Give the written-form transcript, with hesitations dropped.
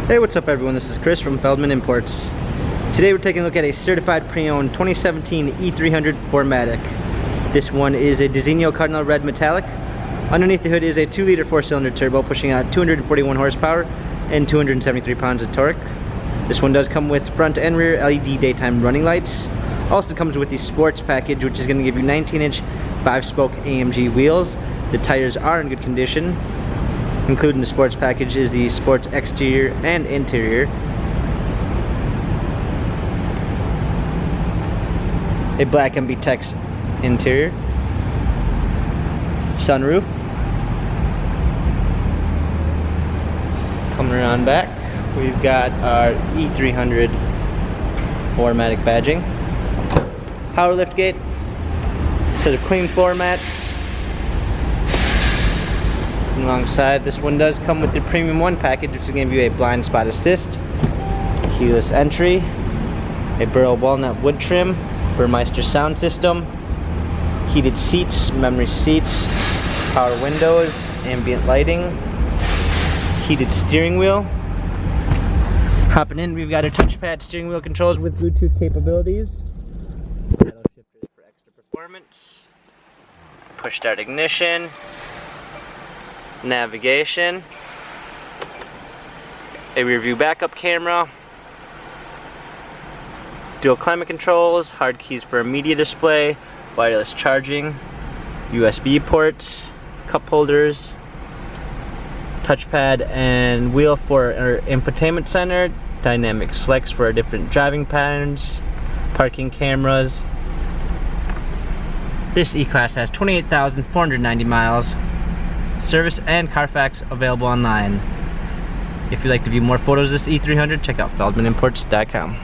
Hey, what's up everyone? This is Chris from Feldmann Imports. Today we're taking a look at a certified pre-owned 2017 E300 4MATIC. This one is a Designo Cardinal Red Metallic. Underneath the hood is a 2-liter 4-cylinder turbo pushing out 241 horsepower and 273 pounds of torque. This one does come with front and rear LED daytime running lights. Also comes with the sports package, which is going to give you 19-inch 5-spoke AMG wheels. The tires are in good condition. Including the sports package is the sports exterior and interior. A black MB-Tex interior. Sunroof. Coming around back, we've got our E300 4MATIC badging. Power liftgate. Set of clean floor mats. Alongside, this one does come with the Premium 1 package, which is going to give you a blind spot assist, keyless entry, a burl walnut wood trim, Burmeister sound system, heated seats, memory seats, power windows, ambient lighting, heated steering wheel. Hopping in, we've got our touchpad steering wheel controls with Bluetooth capabilities, paddle shifters for extra performance, push start ignition, navigation, a rear view backup camera, dual climate controls, hard keys for a media display, wireless charging, USB ports, cup holders, touchpad and wheel for our infotainment center, dynamic selects for our different driving patterns, parking cameras. This E-Class has 28,490 miles. Service and Carfax available online. If you'd like to view more photos of this E300, check out feldmanimports.com.